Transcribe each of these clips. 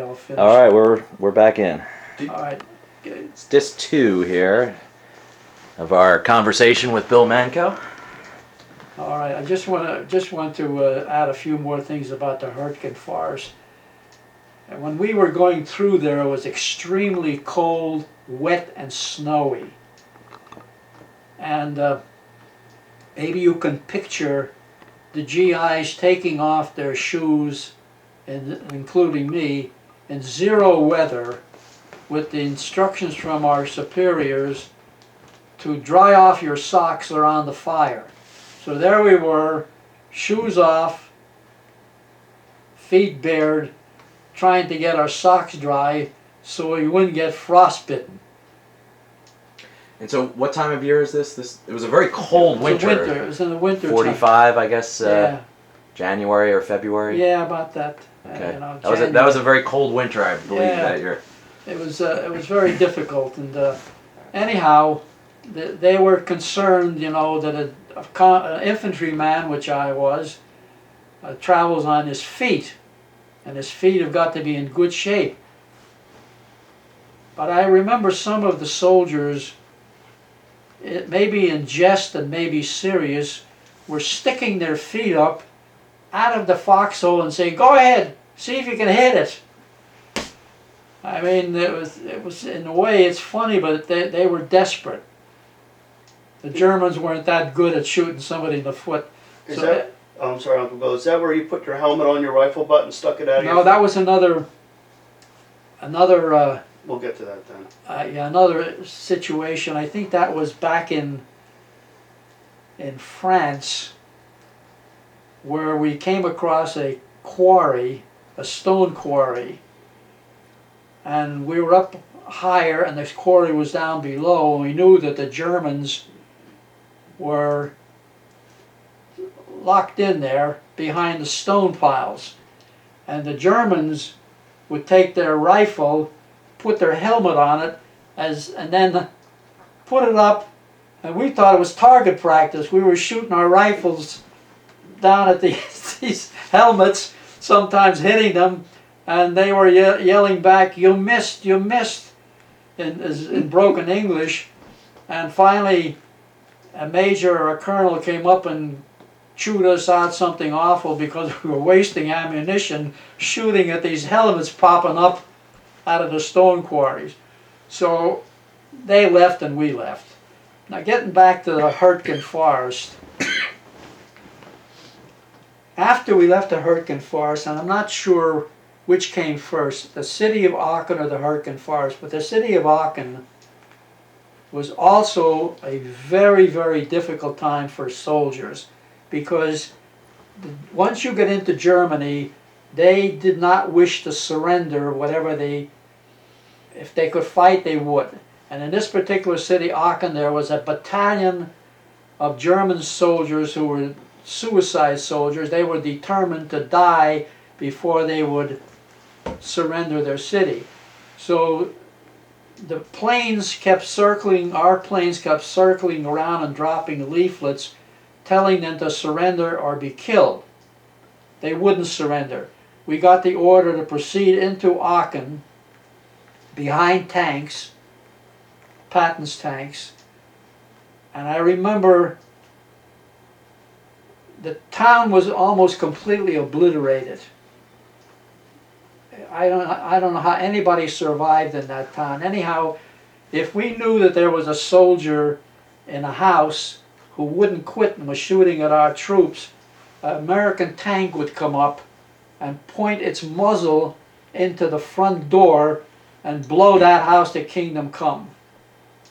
All right, we're back in. All right. It's disc 2 here of our conversation with Bill Manko. All right. I just want to add a few more things about the Hurtgen Forest. And when we were going through there, it was extremely cold, wet, and snowy. And maybe you can picture the GIs taking off their shoes, including me, in zero weather, with the instructions from our superiors to dry off your socks around the fire. So there we were, shoes off, feet bared, trying to get our socks dry so we wouldn't get frostbitten. And so what time of year is this? It was a very cold winter. It was in the winter 45, I guess, yeah. January or February? Yeah, about that. Okay. That was a very cold winter, I believe, that year. It was very difficult, and anyhow, they were concerned, you know, that an infantryman, which I was, travels on his feet, and his feet have got to be in good shape. But I remember some of the soldiers, it may be in jest and maybe serious, were sticking their feet up out of the foxhole and saying, "Go ahead, see if you can hit it." I mean, it was in a way, it's funny, but they were desperate. The Germans weren't that good at shooting somebody in the foot. I'm sorry, Uncle Bill, is that where you put your helmet on your rifle butt and stuck it out of your... No, that was another we'll get to that then. Yeah, another situation. I think that was back in France, where we came across a quarry, a stone quarry, and we were up higher and the quarry was down below, and we knew that the Germans were locked in there behind the stone piles, and the Germans would take their rifle, put their helmet on it, and then put it up, and we thought it was target practice. We were shooting our rifles down at these helmets, sometimes hitting them, and they were yelling back, "You missed, you missed," in broken English. And finally a major or a colonel came up and chewed us out something awful because we were wasting ammunition shooting at these helmets popping up out of the stone quarries. So they left and we left. Now, getting back to the Hurtgen Forest, after we left the Hurtgen Forest, and I'm not sure which came first, the city of Aachen or the Hurtgen Forest, but the city of Aachen was also a very, very difficult time for soldiers, because once you get into Germany, they did not wish to surrender whatever if they could fight, they would. And in this particular city, Aachen, there was a battalion of German soldiers who were suicide soldiers. They were determined to die before they would surrender their city. So the planes kept circling, our planes kept circling around and dropping leaflets telling them to surrender or be killed. They wouldn't surrender. We got the order to proceed into Aachen behind tanks, Patton's tanks, and I remember the town was almost completely obliterated. I don't know how anybody survived in that town. Anyhow, if we knew that there was a soldier in a house who wouldn't quit and was shooting at our troops, an American tank would come up and point its muzzle into the front door and blow that house to kingdom come.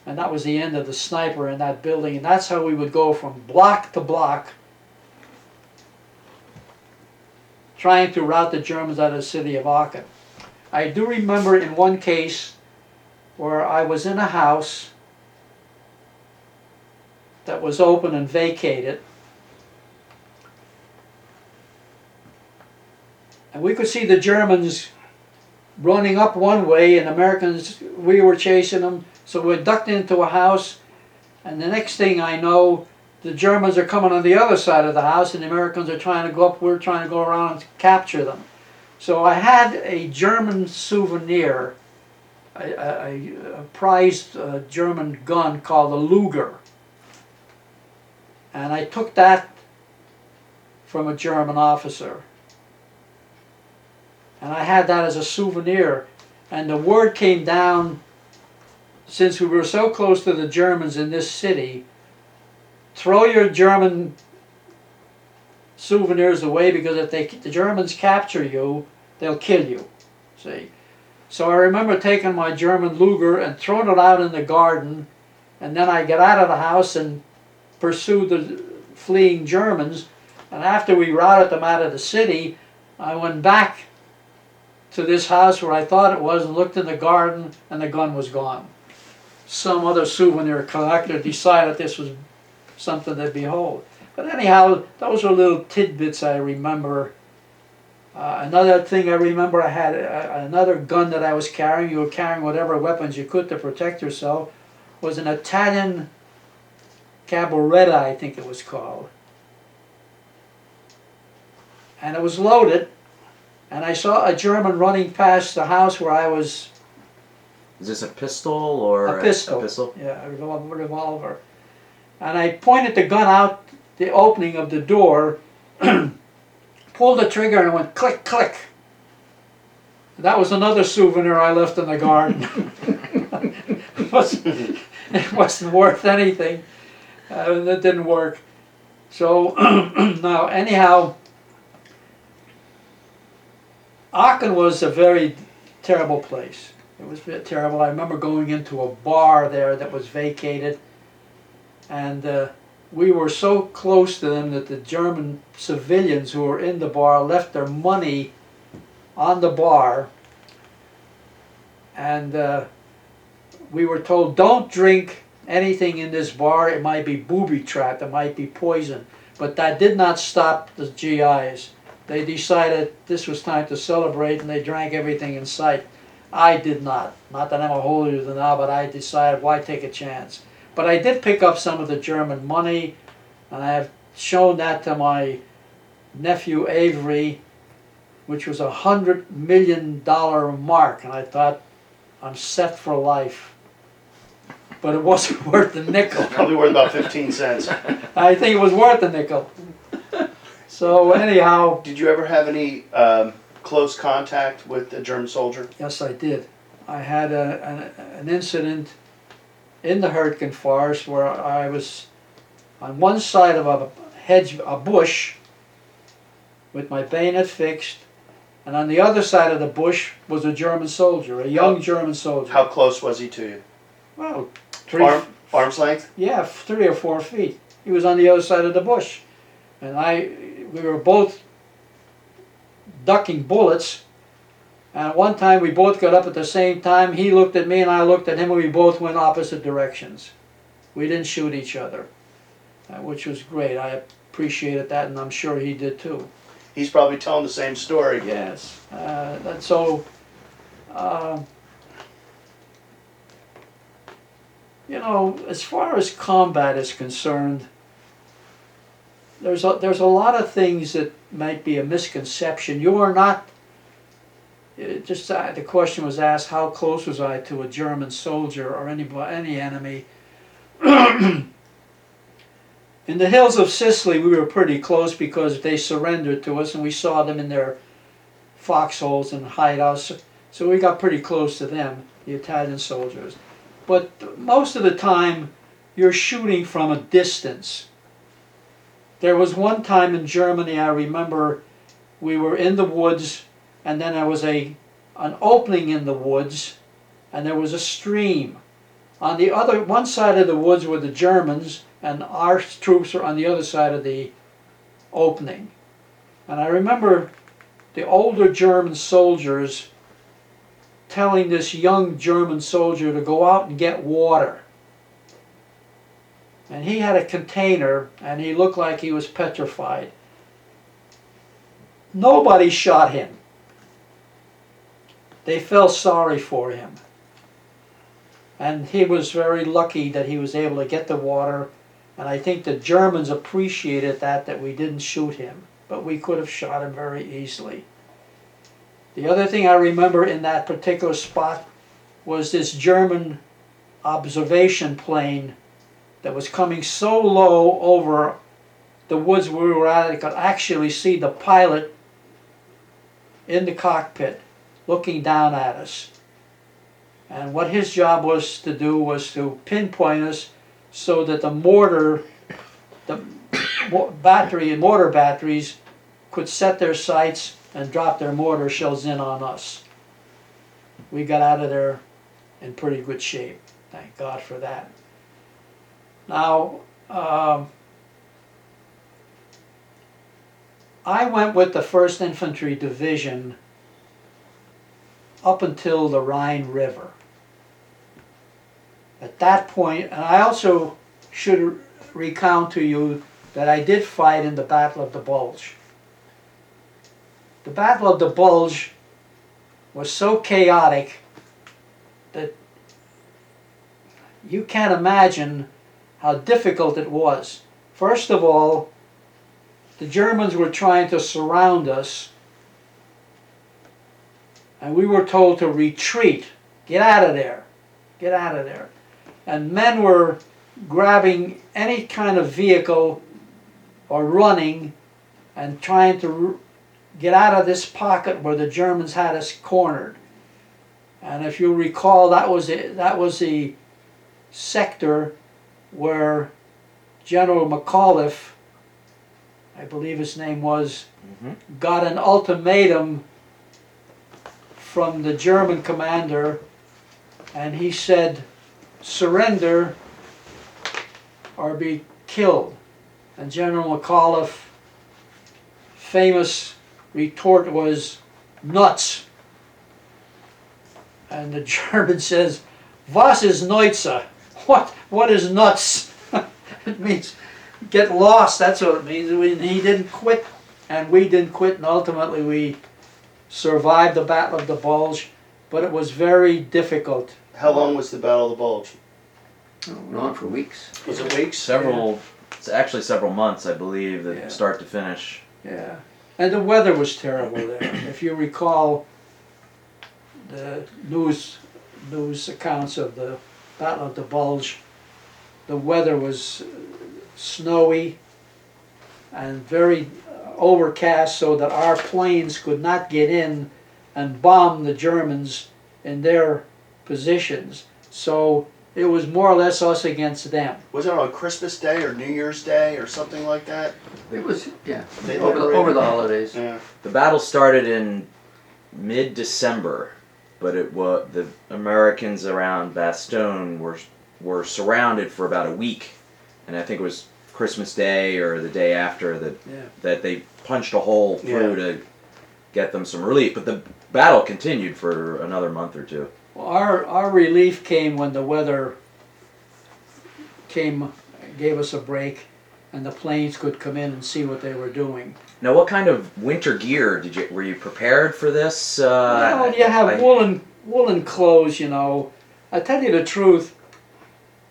And that was the end of the sniper in that building. And that's how we would go from block to block, trying to rout the Germans out of the city of Aachen. I do remember in one case where I was in a house that was open and vacated, and we could see the Germans running up one way, and Americans, we were chasing them, so we ducked into a house, and the next thing I know, the Germans are coming on the other side of the house, and the Americans are trying to go up, we're trying to go around and capture them. So I had a German souvenir, a prized German gun called a Luger. And I took that from a German officer. And I had that as a souvenir. And the word came down, since we were so close to the Germans in this city, throw your German souvenirs away, because if the Germans capture you, they'll kill you. See? So I remember taking my German Luger and throwing it out in the garden, and then I got out of the house and pursued the fleeing Germans. And after we routed them out of the city, I went back to this house where I thought it was and looked in the garden, and the gun was gone. Some other souvenir collector decided this was something to behold. But anyhow, those are little tidbits I remember. Another thing I remember, I had another gun that I was carrying. You were carrying whatever weapons you could to protect yourself. Was an Italian Cabaretta, I think it was called. And it was loaded. And I saw a German running past the house where I was. Is this a pistol or a pistol? A pistol? Yeah, a revolver. And I pointed the gun out the opening of the door, pulled the trigger, and it went click, click. That was another souvenir I left in the garden. It wasn't worth anything. That didn't work. So now, anyhow, Aachen was a very terrible place. It was terrible. I remember going into a bar there that was vacated, and we were so close to them that the German civilians who were in the bar left their money on the bar, and we were told, don't drink anything in this bar. It might be booby-trapped, it might be poison. But that did not stop the GIs. They decided this was time to celebrate, and they drank everything in sight. I did not. Not that I'm a holier than thou, but I decided, why take a chance? But I did pick up some of the German money, and I have shown that to my nephew Avery, which was $100 million mark, and I thought, I'm set for life. But it wasn't worth the nickel. Probably worth about 15 cents. I think it was worth the nickel. So anyhow. Did you ever have any close contact with a German soldier? Yes, I did. I had an incident in the Hurtgen Forest where I was on one side of a bush with my bayonet fixed, and on the other side of the bush was a German soldier, a young German soldier. How close was he to you? Well, arm's length? Yeah, 3 or 4 feet. He was on the other side of the bush, and we were both ducking bullets. And at one time we both got up at the same time. He looked at me and I looked at him, and we both went opposite directions. We didn't shoot each other, which was great. I appreciated that, and I'm sure he did too. He's probably telling the same story. Yes. So, you know, as far as combat is concerned, there's a lot of things that might be a misconception. You are not. The question was asked, how close was I to a German soldier or any enemy? In the hills of Sicily, we were pretty close because they surrendered to us, and we saw them in their foxholes and hideouts. So we got pretty close to them, the Italian soldiers. But most of the time, you're shooting from a distance. There was one time in Germany, I remember, we were in the woods, and then there was an opening in the woods, and there was a stream. On the one side of the woods were the Germans, and our troops were on the other side of the opening. And I remember the older German soldiers telling this young German soldier to go out and get water. And he had a container, and he looked like he was petrified. Nobody shot him. They felt sorry for him. And he was very lucky that he was able to get the water. And I think the Germans appreciated that we didn't shoot him. But we could have shot him very easily. The other thing I remember in that particular spot was this German observation plane that was coming so low over the woods we were at, I could actually see the pilot in the cockpit looking down at us. And what his job was to do was to pinpoint us so that the mortar, the motor batteries could set their sights and drop their mortar shells in on us. We got out of there in pretty good shape. Thank God for that. Now, I went with the 1st Infantry Division up until the Rhine River. At that point, and I also should recount to you that I did fight in the Battle of the Bulge. The Battle of the Bulge was so chaotic that you can't imagine how difficult it was. First of all, the Germans were trying to surround us, and we were told to retreat. Get out of there. Get out of there. And men were grabbing any kind of vehicle or running and trying to get out of this pocket where the Germans had us cornered. And if you recall, that was the sector where General McAuliffe, I believe his name was, got an ultimatum from the German commander, and he said, surrender or be killed. And General McAuliffe's famous retort was, nuts. And the German says, was ist Neutze? What is nuts? It means get lost, that's what it means. He didn't quit, and we didn't quit, and ultimately we survived the Battle of the Bulge, but it was very difficult. How long was the Battle of the Bulge? On for weeks. Was it weeks? It's actually several months, I believe, that Yeah. start to finish. Yeah, and the weather was terrible there. If you recall the news accounts of the Battle of the Bulge, the weather was snowy and very overcast, so that our planes could not get in and bomb the Germans in their positions. So it was more or less us against them. Was it on Christmas Day or New Year's Day or something like that? It was, yeah, They over the holidays. Yeah. The battle started in mid-December, but the Americans around Bastogne were surrounded for about a week, and I think it was Christmas Day or the day after that they punched a hole through to get them some relief. But the battle continued for another month or two. Well, our relief came when the weather gave us a break, and the planes could come in and see what they were doing. Now, what kind of winter gear were you prepared for this? Well, you have woolen clothes, you know. I tell you the truth,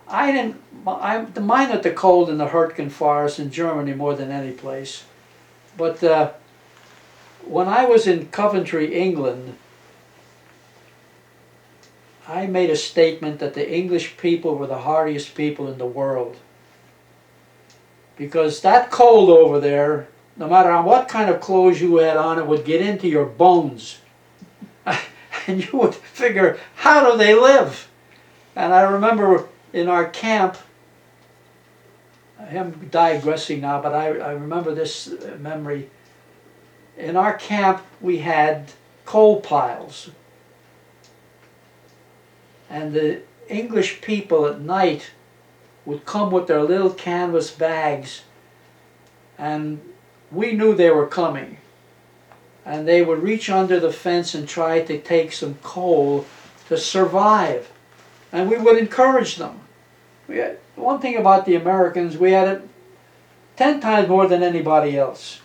I didn't mind at the cold in the Hurtgen Forest in Germany more than any place. But when I was in Coventry, England, I made a statement that the English people were the hardiest people in the world. Because that cold over there, no matter what kind of clothes you had on, it would get into your bones. And you would figure, how do they live? And I remember in our camp, I'm digressing now, but I remember this memory. In our camp, we had coal piles. And the English people at night would come with their little canvas bags, and we knew they were coming. And they would reach under the fence and try to take some coal to survive. And we would encourage them. One thing about the Americans, we had it 10 times more than anybody else,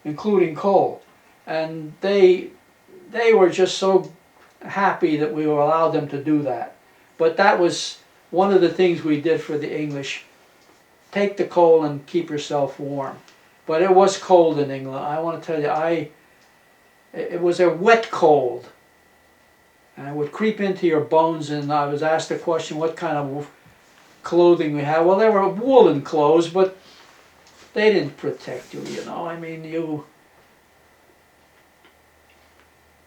including coal. And they were just so happy that we would allow them to do that. But that was one of the things we did for the English. Take the coal and keep yourself warm. But it was cold in England. I want to tell you, it was a wet cold. And it would creep into your bones, and I was asked the question what kind of clothing we had. Well, they were woolen clothes, but they didn't protect you, you know. I mean,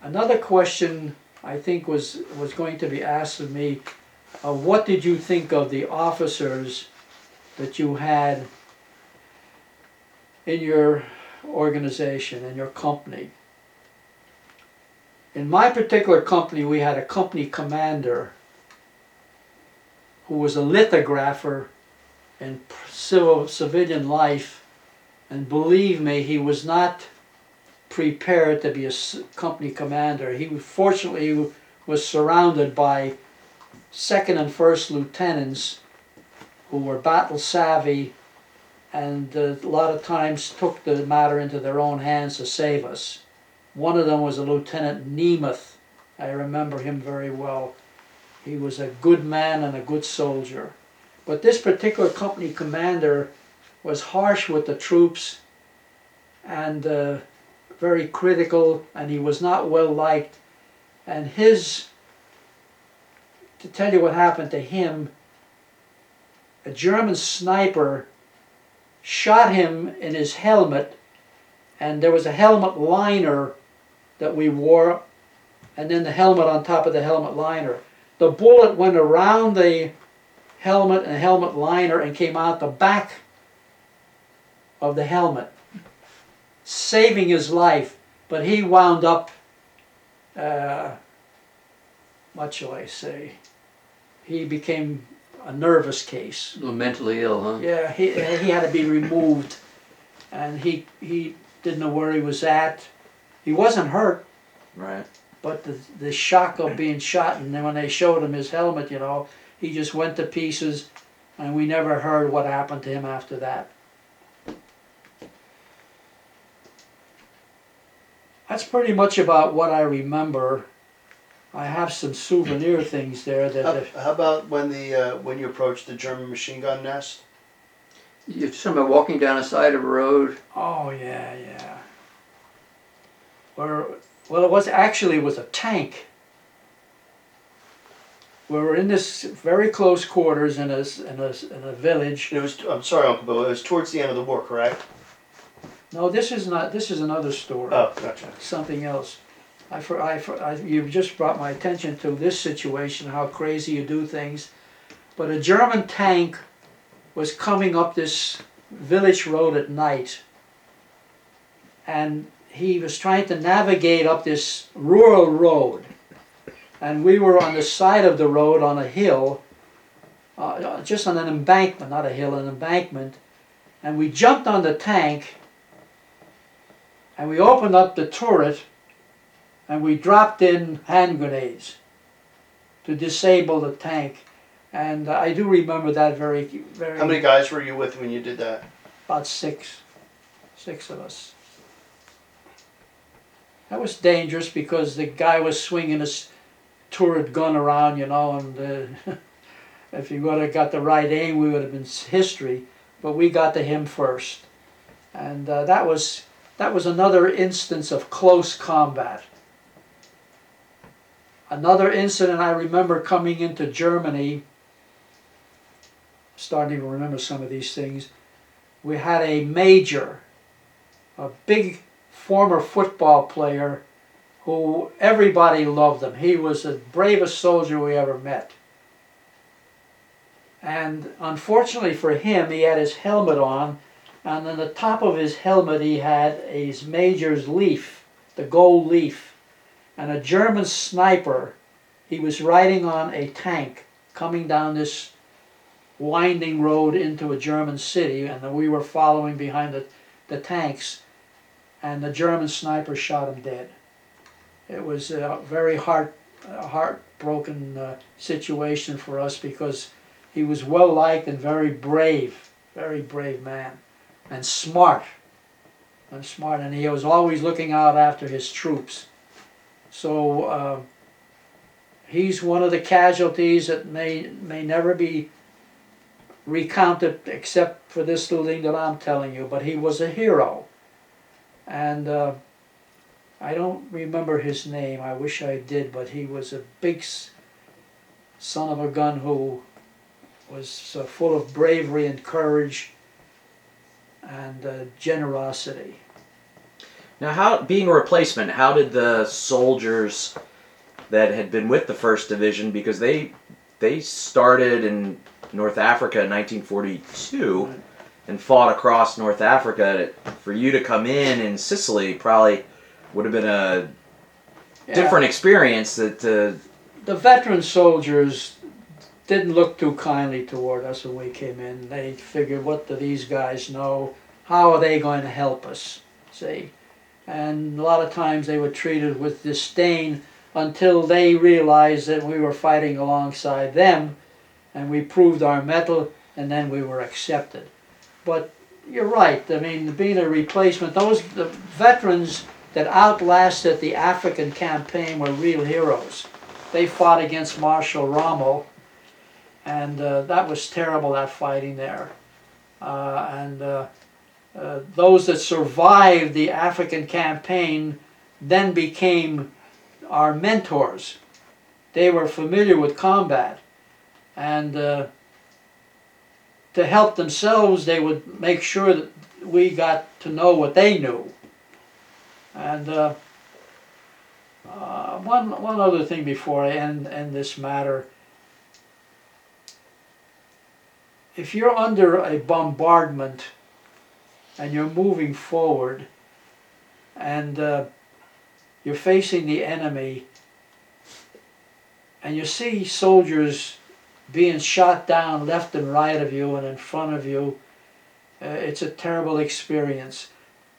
Another question I think was going to be asked of me, what did you think of the officers that you had in your organization, in your company? In my particular company, we had a company commander who was a lithographer in civilian life, and believe me, he was not prepared to be a company commander. He fortunately was surrounded by second and first lieutenants who were battle savvy, and a lot of times took the matter into their own hands to save us. One of them was a Lieutenant Nemeth. I remember him very well. He was a good man and a good soldier. But this particular company commander was harsh with the troops and very critical, and he was not well liked. And to tell you what happened to him, a German sniper shot him in his helmet, and there was a helmet liner that we wore, and then the helmet on top of the helmet liner. The bullet went around the helmet and helmet liner and came out the back of the helmet, saving his life. But he wound up, what shall I say, he became a nervous case. A little mentally ill, huh? Yeah, he had to be removed, and he didn't know where he was at. He wasn't hurt, Right. but the shock of being shot, and then when they showed him his helmet, you know, he just went to pieces, and we never heard what happened to him after that. That's pretty much about what I remember. I have some souvenir things there that... How about when you approached the German machine gun nest? You're talking about walking down the side of a road? Oh, yeah, yeah. Well, it was a tank. We were in this very close quarters in a village. It was. I'm sorry, Uncle Bill. It was towards the end of the war, correct? No, this is not. This is another story. Oh, gotcha. Something else. You've just brought my attention to this situation, how crazy you do things. But a German tank was coming up this village road at night, and he was trying to navigate up this rural road. And we were on the side of the road on a hill, just on an embankment, not a hill, an embankment. And we jumped on the tank, and we opened up the turret, and we dropped in hand grenades to disable the tank. And I do remember that very, very... How many guys were you with when you did that? About six of us. That was dangerous because the guy was swinging his turret gun around, you know, and if he would have got the right aim, we would have been history. But we got to him first, and that was another instance of close combat. Another incident I remember coming into Germany, starting to remember some of these things. We had a major, a big former football player who everybody loved him. He was the bravest soldier we ever met. And unfortunately for him, he had his helmet on, and on the top of his helmet he had his major's leaf, the gold leaf. And a German sniper, he was riding on a tank coming down this winding road into a German city, and we were following behind the tanks, and the German sniper shot him dead. It was a very heartbroken situation for us because he was well liked and very brave man, and smart, and he was always looking out after his troops. So he's one of the casualties that may never be recounted except for this little thing that I'm telling you, but he was a hero. And I don't remember his name, I wish I did, but he was a big son of a gun who was full of bravery and courage and generosity. Now, how being a replacement, how did the soldiers that had been with the First Division, because they started in North Africa in 1942 Right. and fought across North Africa. For you to come in Sicily probably would have been a different experience. The veteran soldiers didn't look too kindly toward us when we came in. They figured, what do these guys know? How are they going to help us? See? And a lot of times they were treated with disdain until they realized that we were fighting alongside them and we proved our mettle, and then we were accepted. But you're right, I mean, being a replacement, the veterans that outlasted the African campaign were real heroes. They fought against Marshal Rommel, and that was terrible, that fighting there. Those that survived the African campaign then became our mentors. They were familiar with combat, and to help themselves they would make sure that we got to know what they knew. And one other thing before I end this matter. If you're under a bombardment and you're moving forward and you're facing the enemy and you see soldiers being shot down left and right of you and in front of you, it's a terrible experience.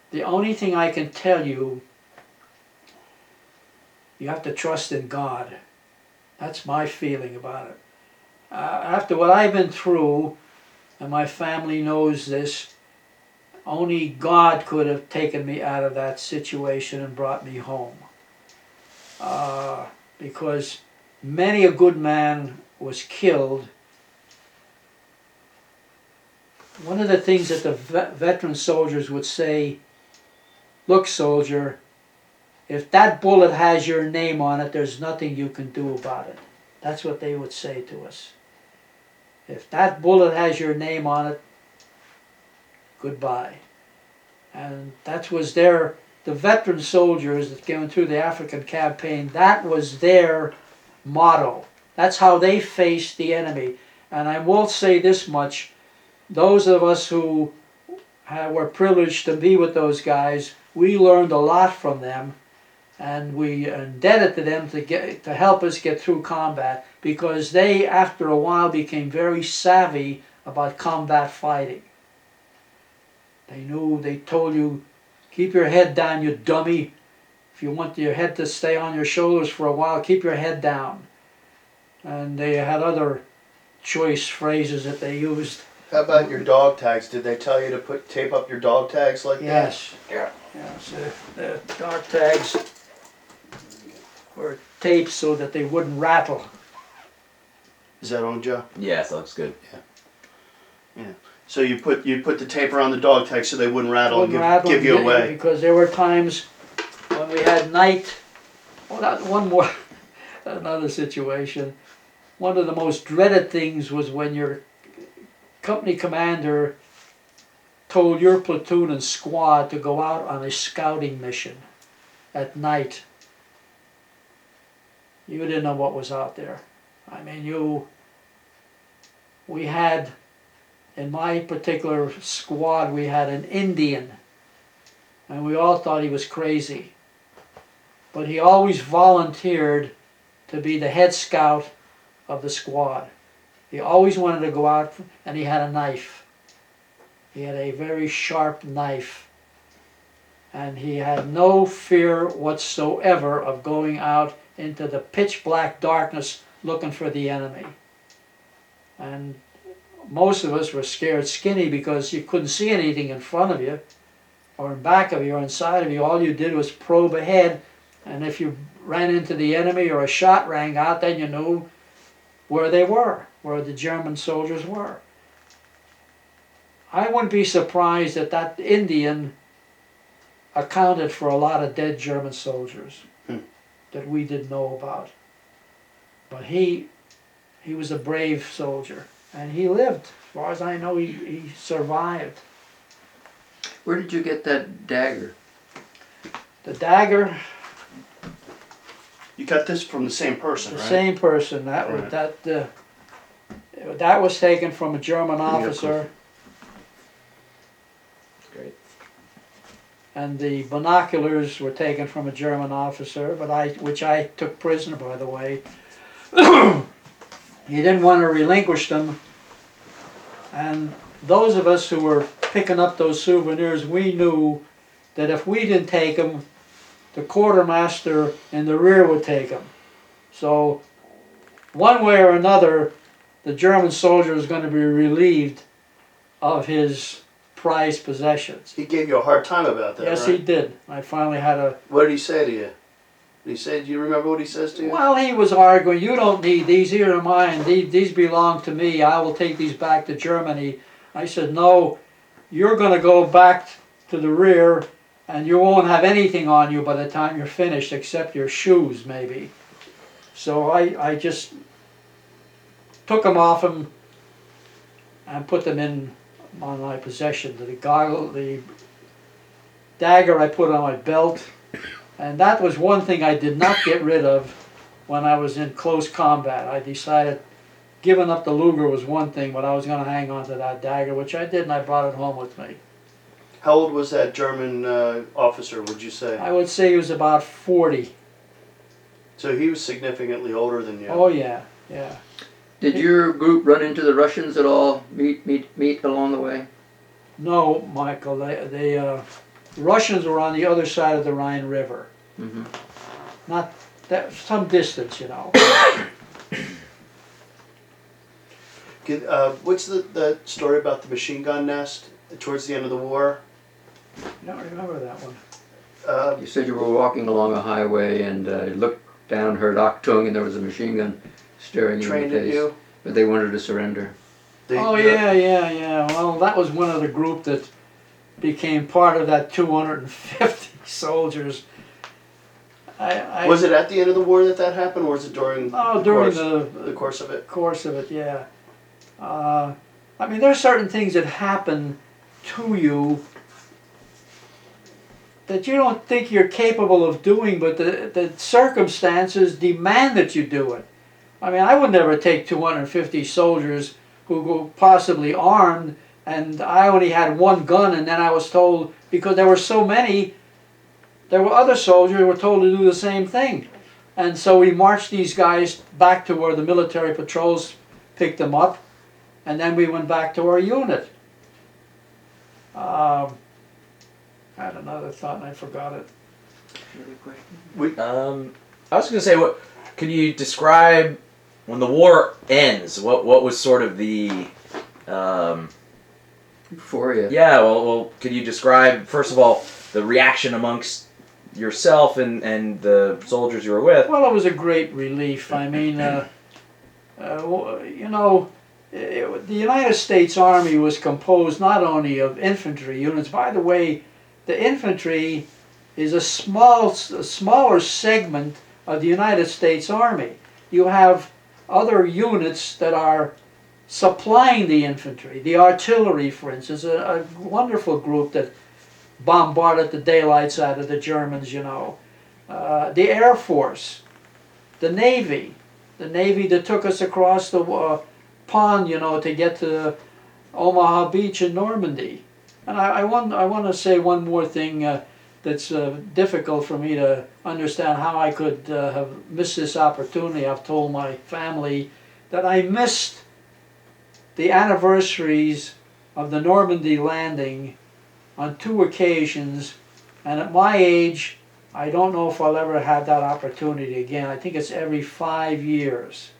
The only thing I can tell you, you have to trust in God. That's my feeling about it. After what I've been through, and my family knows this, only God could have taken me out of that situation and brought me home. Because many a good man was killed. One of the things that the veteran soldiers would say, look soldier, if that bullet has your name on it, there's nothing you can do about it. That's what they would say to us. If that bullet has your name on it, goodbye. And that was the veteran soldiers that came through the African campaign, that was their motto. That's how they faced the enemy. And I will say this much, those of us who were privileged to be with those guys, we learned a lot from them, and we are indebted to them to help us get through combat, because they, after a while, became very savvy about combat fighting. They told you, keep your head down, you dummy. If you want your head to stay on your shoulders for a while, keep your head down. And they had other choice phrases that they used. How about your dog tags? Did they tell you to tape up your dog tags like that? Yes. Yeah. Yes, the dog tags were taped so that they wouldn't rattle. Is that on, Joe? Yes, that looks good. Yeah. So you put the tape around the dog tags so they wouldn't rattle Wouldn't and rattle give you away. Because there were times when we had night. Well, that one more, another situation. One of the most dreaded things was when your company commander told your platoon and squad to go out on a scouting mission at night. You didn't know what was out there. I mean, we had, in my particular squad, we had an Indian, and we all thought he was crazy. But he always volunteered to be the head scout of the squad. He always wanted to go out, and he had a knife. He had a very sharp knife. And he had no fear whatsoever of going out into the pitch black darkness looking for the enemy. And most of us were scared skinny because you couldn't see anything in front of you or in back of you or inside of you. All you did was probe ahead, and if you ran into the enemy or a shot rang out, then you knew where they were, where the German soldiers were. I wouldn't be surprised that that Indian accounted for a lot of dead German soldiers Hmm. that we didn't know about. But he was a brave soldier, and he lived. As far as I know, he survived. Where did you get that dagger? The dagger, You got this from the same person, the right? same person. That was Right. that was taken from a German Yeah, officer, Great. and the binoculars were taken from a German officer, which I took prisoner, by the way. He didn't want to relinquish them, and those of us who were picking up those souvenirs, we knew that if we didn't take them, the quartermaster in the rear would take them. So one way or another, the German soldier was going to be relieved of his prized possessions. He gave you a hard time about that, Yes, right? he did. I finally had a... What did he say to you? Did he say, do you remember what he says to you? Well, he was arguing, you don't need these, here are mine, these belong to me, I will take these back to Germany. I said, no, you're going to go back to the rear and you won't have anything on you by the time you're finished except your shoes, maybe. So I just took them off him and put them on my possession. The dagger I put on my belt, and that was one thing I did not get rid of when I was in close combat. I decided giving up the Luger was one thing, but I was going to hang on to that dagger, which I did, and I brought it home with me. How old was that German officer, would you say? I would say he was about 40. So he was significantly older than you. Oh yeah, yeah. Did your group run into the Russians at all? Meet along the way? No, Michael, the Russians were on the other side of the Rhine River. Mm-hmm. Not that, some distance, you know. What's the story about the machine gun nest towards the end of the war? I don't remember that one. You said you were walking along a highway and looked down, heard Achtung, and there was a machine gun staring you in Trained the at face. you? But they wanted to surrender. Oh yeah. Well, that was one of the group that became part of that 250 soldiers. Was it at the end of the war that happened, or was it during during the course of it? course of it, yeah. I mean, there's certain things that happen to you that you don't think you're capable of doing, but the circumstances demand that you do it. I mean, I would never take 250 soldiers who were possibly armed, and I only had one gun, and then I was told, because there were so many, there were other soldiers who were told to do the same thing. And so we marched these guys back to where the military patrols picked them up, and then we went back to our unit. I had another thought and I forgot it. I was going to say, what can you describe when the war ends? What was sort of the Euphoria. yeah? Well, could you describe first of all the reaction amongst yourself and the soldiers you were with? Well, it was a great relief. I mean, you know, the United States Army was composed not only of infantry units. By the way, the infantry is a smaller segment of the United States Army. You have other units that are supplying the infantry. The artillery, for instance, a wonderful group that bombarded the daylights out of the Germans, you know. The Air Force, the Navy that took us across the pond, you know, to get to Omaha Beach in Normandy. And I want to say one more thing that's difficult for me to understand how I could have missed this opportunity. I've told my family that I missed the anniversaries of the Normandy landing on 2 occasions, and at my age I don't know if I'll ever have that opportunity again. I think it's every 5 years.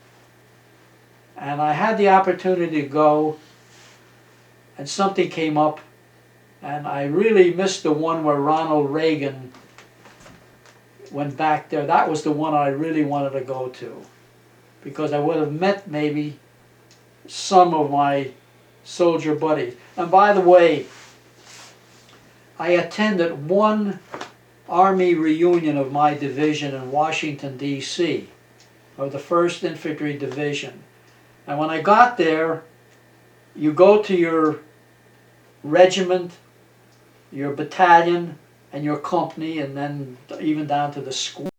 And I had the opportunity to go, and something came up, and I really missed the one where Ronald Reagan went back there. That was the one I really wanted to go to, because I would have met maybe some of my soldier buddies. And by the way, I attended one Army reunion of my division in Washington, D.C., of the 1st Infantry Division. And when I got there, you go to your regiment, your battalion, and your company, and then even down to the squad.